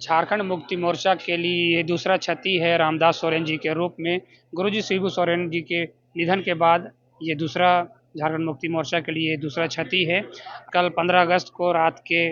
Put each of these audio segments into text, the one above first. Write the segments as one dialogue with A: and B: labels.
A: झारखंड मुक्ति मोर्चा के लिए ये दूसरा क्षति है रामदास सोरेन जी के रूप में। गुरुजी शिबू सोरेन जी के निधन के बाद ये दूसरा झारखंड मुक्ति मोर्चा के लिए दूसरा क्षति है। कल 15 अगस्त को रात के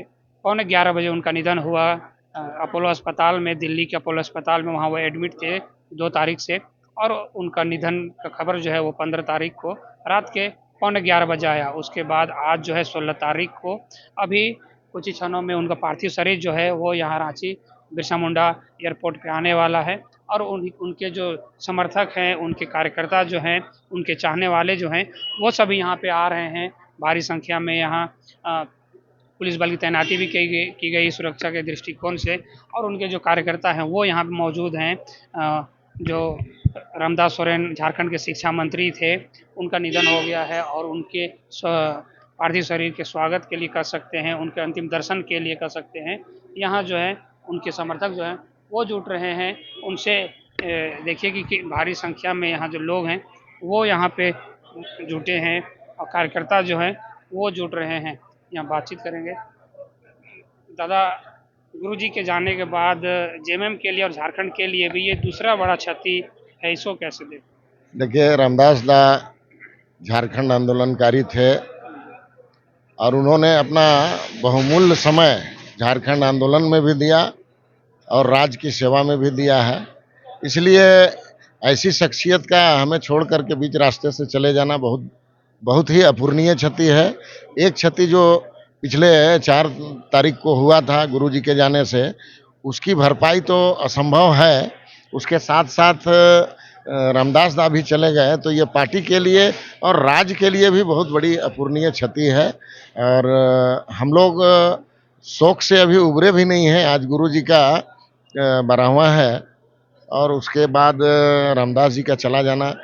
A: 11:15 बजे उनका निधन हुआ अपोलो अस्पताल में, दिल्ली के अपोलो अस्पताल में। वहाँ वो एडमिट थे 2 तारीख से, और उनका निधन का खबर जो है वो 15 तारीख को रात के 11:15 बजे आया। उसके बाद आज जो है 16 तारीख को अभी कुछ ही क्षणों में उनका पार्थिव शरीर जो है वो यहाँ रांची बिरसा मुंडा एयरपोर्ट पे आने वाला है। और उनके जो समर्थक हैं, उनके कार्यकर्ता जो हैं, उनके चाहने वाले जो हैं, वो सभी यहाँ पे आ रहे हैं भारी संख्या में। यहाँ पुलिस बल की तैनाती भी की गई सुरक्षा के दृष्टिकोण से, और उनके जो कार्यकर्ता हैं वो यहाँ पे मौजूद हैं। जो रामदास सोरेन झारखंड के शिक्षा मंत्री थे, उनका निधन हो गया है, और उनके पार्थिव शरीर के स्वागत के लिए कर सकते हैं, उनके अंतिम दर्शन के लिए कर सकते हैं। यहाँ जो है उनके समर्थक जो हैं वो जुट रहे हैं। उनसे देखिए कि भारी संख्या में यहाँ जो लोग हैं वो यहाँ पे जुटे हैं, और कार्यकर्ता जो हैं वो जुट रहे हैं। यहाँ बातचीत करेंगे। दादा, गुरुजी के जाने के बाद जेएमएम के लिए और झारखंड के लिए भी ये दूसरा बड़ा क्षति है, इसको कैसे
B: देखिए, रामदास दा झारखंड आंदोलनकारी थे और उन्होंने अपना बहुमूल्य समय झारखंड आंदोलन में भी दिया और राज्य की सेवा में भी दिया है। इसलिए ऐसी शख्सियत का हमें छोड़ करके बीच रास्ते से चले जाना बहुत ही अपूरणीय क्षति है। एक क्षति जो पिछले 4 तारीख को हुआ था गुरुजी के जाने से, उसकी भरपाई तो असंभव है। उसके साथ साथ रामदास दा भी चले गए, तो ये पार्टी के लिए और राज्य के लिए भी बहुत बड़ी अपूरणीय क्षति है। और हम लोग शोक से अभी उबरे भी नहीं हैं। आज गुरुजी का 12वां है, और उसके बाद रामदास जी का चला जाना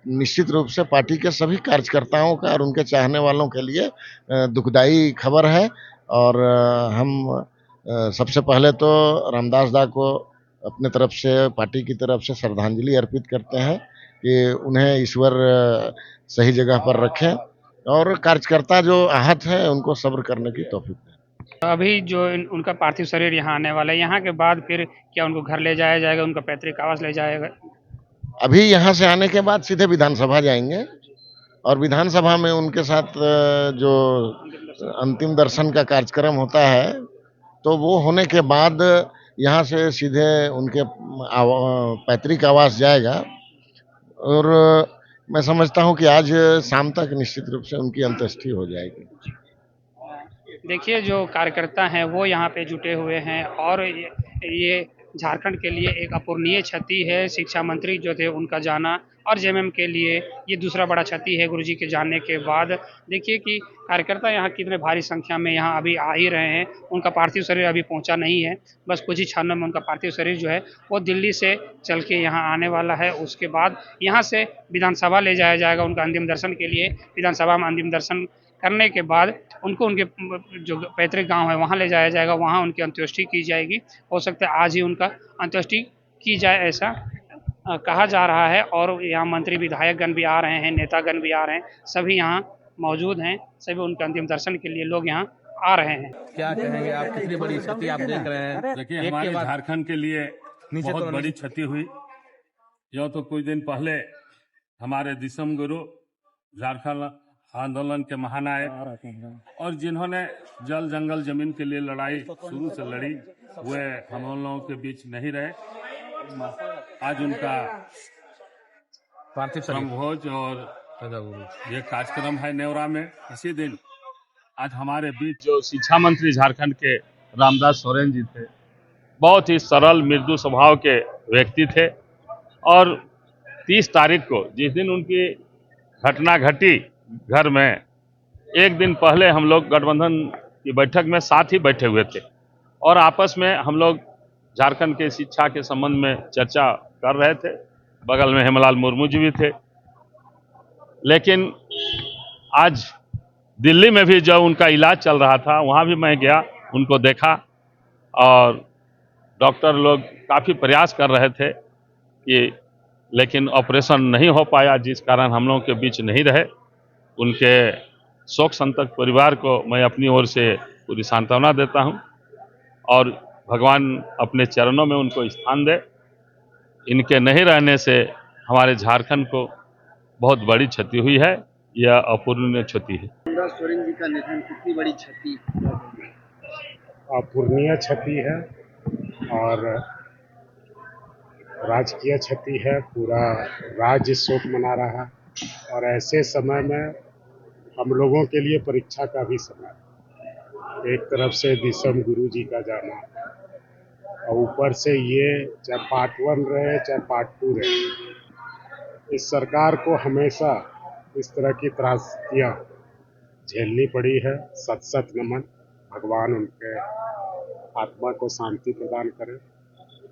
B: निश्चित रूप से पार्टी के सभी कार्यकर्ताओं का और उनके चाहने वालों के लिए दुखदाई खबर है। और हम सबसे पहले तो रामदास दा को अपने तरफ से, पार्टी की तरफ से श्रद्धांजलि अर्पित करते हैं कि उन्हें ईश्वर सही जगह पर रखें, और कार्यकर्ता जो आहत हैं उनको सब्र करने की तौफीक दें।
A: अभी जो उनका पार्थिव शरीर यहाँ आने वाला है, यहाँ के बाद फिर क्या उनको घर ले जाया जाएगा, उनका पैतृक आवास ले जाएगा?
B: अभी यहाँ से आने के बाद सीधे विधानसभा जाएंगे, और विधानसभा में उनके साथ जो अंतिम दर्शन का कार्यक्रम होता है, तो वो होने के बाद यहाँ से सीधे उनके पैतृक आवास जाएगा। और मैं समझता हूँ कि आज शाम तक निश्चित रूप से उनकी अंत्येष्टि हो जाएगी।
A: देखिए, जो कार्यकर्ता हैं वो यहाँ पे जुटे हुए हैं, और ये झारखंड के लिए एक अपूरणीय क्षति है। शिक्षा मंत्री जो थे उनका जाना, और जेएमएम के लिए ये दूसरा बड़ा क्षति है गुरुजी के जाने के बाद। देखिए कि कार्यकर्ता यहाँ कितने भारी संख्या में यहाँ अभी आ ही रहे हैं। उनका पार्थिव शरीर अभी पहुँचा नहीं है, बस कुछ ही क्षणों में उनका पार्थिव शरीर जो है वो दिल्ली से चल के यहाँ आने वाला है। उसके बाद यहाँ से विधानसभा ले जाया जाएगा उनका अंतिम दर्शन के लिए। विधानसभा में अंतिम दर्शन करने के बाद उनको उनके जो पैतृक गांव है वहां ले जाया जाएगा, वहां उनकी अंत्येष्टि की जाएगी। हो सकता है आज ही उनका अंत्येष्टि की जाए, ऐसा कहा जा रहा है। और यहाँ मंत्री विधायकगण भी आ रहे हैं, नेतागण भी आ रहे हैं, सभी यहाँ मौजूद हैं। सभी उनके अंतिम दर्शन के लिए लोग यहाँ आ रहे हैं।
C: क्या कहेंगे आप, कितनी बड़ी क्षति आप देख रहे हैं?
D: देखिए, हमारे झारखंड के लिए बहुत बड़ी क्षति हुई। जो तो कुछ दिन पहले हमारे दिसम गुरु, झारखंड आंदोलन के महानायक, और जिन्होंने जल जंगल जमीन के लिए लड़ाई शुरू से लड़ी, वे हम लोगों के बीच नहीं रहे। आज उनका
C: पार्थिव
D: भोज और ये कार्यक्रम है नेवरा में। इसी दिन आज हमारे बीच जो शिक्षा मंत्री झारखंड के रामदास सोरेन जी थे, बहुत ही सरल मृदु स्वभाव के व्यक्ति थे। और 30 तारीख को जिस दिन उनकी घटना घटी घर में, एक दिन पहले हम लोग गठबंधन की बैठक में साथ ही बैठे हुए थे, और आपस में हम लोग झारखंड के शिक्षा के संबंध में चर्चा कर रहे थे। बगल में हेमलाल मुर्मू जी भी थे। लेकिन आज दिल्ली में भी जब उनका इलाज चल रहा था, वहाँ भी मैं गया, उनको देखा, और डॉक्टर लोग काफ़ी प्रयास कर रहे थे कि, लेकिन ऑपरेशन नहीं हो पाया, जिस कारण हम लोगों के बीच नहीं रहे। उनके शोक संतप्त परिवार को मैं अपनी ओर से पूरी सांत्वना देता हूं। और भगवान अपने चरणों में उनको स्थान दे। इनके नहीं रहने से हमारे झारखंड को बहुत बड़ी क्षति हुई है, यह अपूर्णीय क्षति है।
E: रामदास सोरेन जी का निधन कितनी बड़ी क्षति,
F: अपूर्णीय क्षति है और राजकीय क्षति है। पूरा राज्य शोक मना रहा है और ऐसे समय में हम लोगों के लिए परीक्षा का भी समय है। एक तरफ से दिसम गुरु जी का जाना और ऊपर से ये चाहे पार्ट 1 रहे चाहे पार्ट 2 रहे, इस सरकार को हमेशा इस तरह की त्रासदियां झेलनी पड़ी है। सत सत नमन, भगवान उनके आत्मा को शांति प्रदान करे।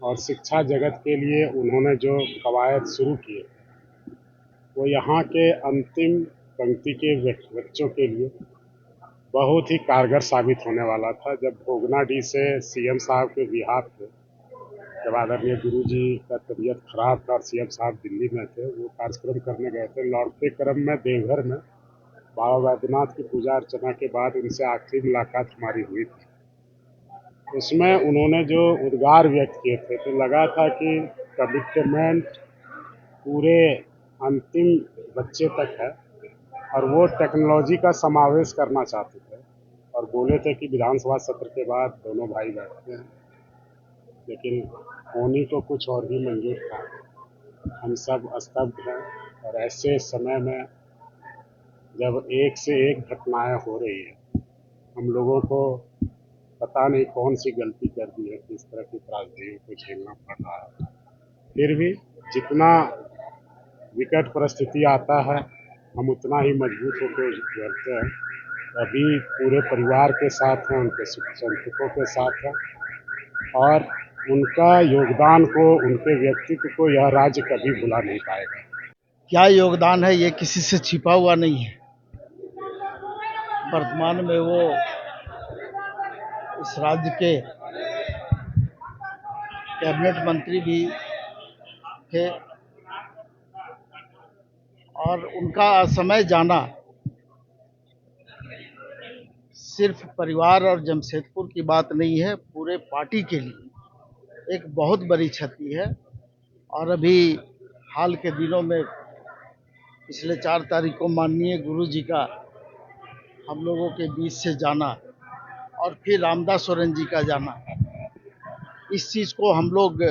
F: और शिक्षा जगत के लिए उन्होंने जो कवायद शुरू किए वो यहाँ के अंतिम पंक्ति के बच्चों के लिए बहुत ही कारगर साबित होने वाला था। जब भोगनाडीह से सीएम साहब के बिहार थे, जब आदरणीय गुरु जी का तबीयत खराब था और सीएम साहब दिल्ली में थे, वो कार्यक्रम करने गए थे। लौटते क्रम में देवघर में बाबा बैद्यनाथ की पूजा अर्चना के बाद उनसे आखिरी मुलाकात हमारी हुई थी। उसमें उन्होंने जो उद्गार व्यक्त किए थे तो लगा था कि कमिटमेंट पूरे अंतिम बच्चे तक है और वो टेक्नोलॉजी का समावेश करना चाहते थे और बोले थे कि विधानसभा सत्र के बाद दोनों भाई बैठते हैं, लेकिन होनी तो कुछ और ही मंजूर था। हम सब स्तब्ध हैं और ऐसे समय में जब एक से एक घटनाएं हो रही है, हम लोगों को पता नहीं कौन सी गलती कर दी है कि इस तरह की त्रासदियों को झेलना पड़ रहा है। फिर भी जितना विकट परिस्थिति आता है हम उतना ही मजबूत होकर उभरते हैं। अभी पूरे परिवार के साथ हैं, उनके समर्थकों के साथ हैं और उनका योगदान को, उनके व्यक्तित्व को यह राज्य कभी भुला नहीं पाएगा।
G: क्या योगदान है ये किसी से छिपा हुआ नहीं है। वर्तमान में वो इस राज्य के कैबिनेट मंत्री भी थे और उनका असमय जाना सिर्फ परिवार और जमशेदपुर की बात नहीं है, पूरे पार्टी के लिए एक बहुत बड़ी क्षति है। और अभी हाल के दिनों में पिछले 4 तारीख को माननीय गुरु जी का हम लोगों के बीच से जाना और फिर रामदास सोरेन जी का जाना, इस चीज़ को हम लोग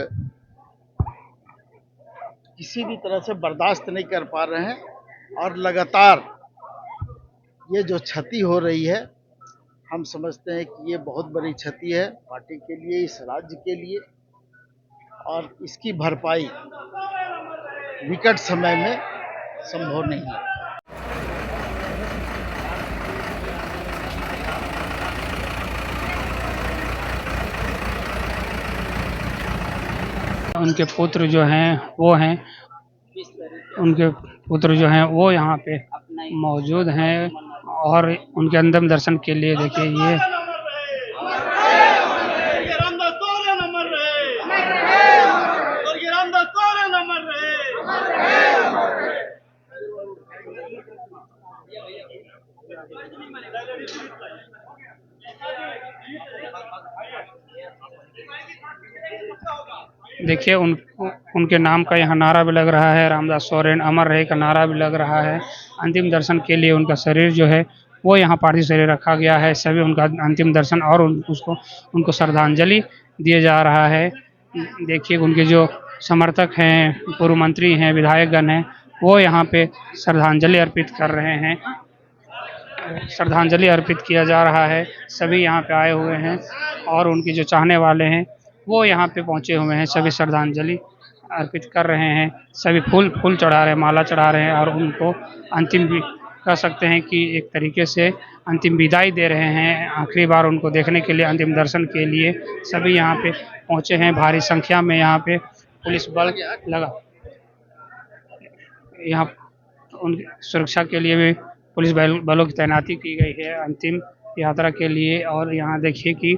G: किसी भी तरह से बर्दाश्त नहीं कर पा रहे हैं। और लगातार ये जो क्षति हो रही है, हम समझते हैं कि ये बहुत बड़ी क्षति है पार्टी के लिए, इस राज्य के लिए, और इसकी भरपाई विकट समय में संभव नहीं है।
A: उनके पुत्र जो हैं वो यहाँ पे मौजूद हैं और उनके अंतिम दर्शन के लिए देखिए ये देखिए उनके नाम का यहाँ नारा भी लग रहा है, रामदास सोरेन अमर रहे का नारा भी लग रहा है। अंतिम दर्शन के लिए उनका शरीर जो है वो यहाँ पार्थिव शरीर रखा गया है। सभी उनका अंतिम दर्शन और उनको श्रद्धांजलि दिए जा रहा है। देखिए उनके जो समर्थक हैं, पूर्व मंत्री हैं, विधायकगण हैं, वो यहाँ पे श्रद्धांजलि अर्पित कर रहे हैं। श्रद्धांजलि अर्पित किया जा रहा है। सभी यहाँ पे आए हुए हैं और उनके जो चाहने वाले हैं वो यहाँ पे पहुँचे हुए हैं। सभी श्रद्धांजलि अर्पित कर रहे हैं, सभी फूल चढ़ा रहे हैं, माला चढ़ा रहे हैं और उनको अंतिम भी कह सकते हैं कि एक तरीके से अंतिम विदाई दे रहे हैं। आखिरी बार उनको देखने के लिए, अंतिम दर्शन के लिए सभी यहाँ पे पहुँचे हैं। भारी संख्या में यहाँ पे पुलिस बल लगा, यहाँ उनकी सुरक्षा के लिए भी पुलिस बलों की तैनाती की गई है अंतिम यात्रा के लिए। और यहाँ देखिए कि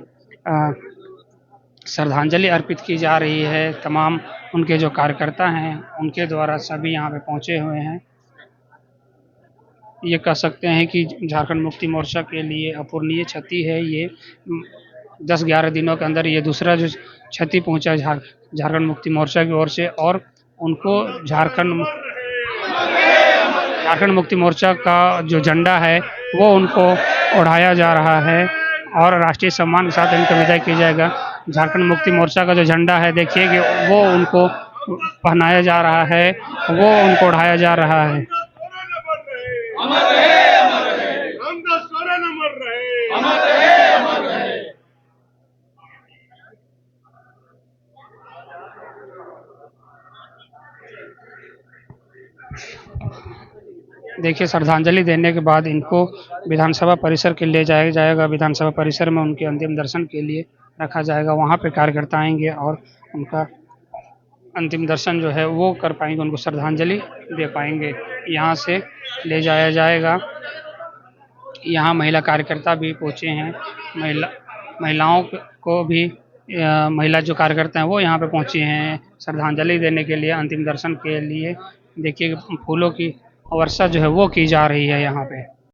A: श्रद्धांजलि अर्पित की जा रही है। तमाम उनके जो कार्यकर्ता हैं उनके द्वारा सभी यहाँ पे पहुँचे हुए हैं। ये कह सकते हैं कि झारखंड मुक्ति मोर्चा के लिए अपूर्णीय क्षति है ये। 10-11 दिनों के अंदर ये दूसरा जो क्षति पहुंचा झारखंड मुक्ति मोर्चा की ओर से, और उनको झारखंड मुक्ति मोर्चा का जो झंडा है वो उनको उड़ाया जा रहा है और राष्ट्रीय सम्मान के साथ इनका विदाई किया जाएगा। झारखंड मुक्ति मोर्चा का जो झंडा है देखिए कि वो उनको पहनाया जा रहा है, वो उनको उड़ाया जा रहा है। देखिए, श्रद्धांजलि देने के बाद इनको विधानसभा परिसर के ले जाया जाएगा। विधानसभा परिसर में उनके अंतिम दर्शन के लिए रखा जाएगा। वहाँ पे कार्यकर्ता आएंगे और उनका अंतिम दर्शन जो है वो कर पाएंगे, उनको श्रद्धांजलि दे पाएंगे। यहाँ से ले जाया जाएगा। यहाँ महिला कार्यकर्ता भी पहुँचे हैं। महिलाओं को भी महिला जो कार्यकर्ता हैं वो यहाँ पे पहुँचे हैं श्रद्धांजलि देने के लिए, अंतिम दर्शन के लिए। देखिए, फूलों की वर्षा जो है वो की जा रही है यहाँ पे।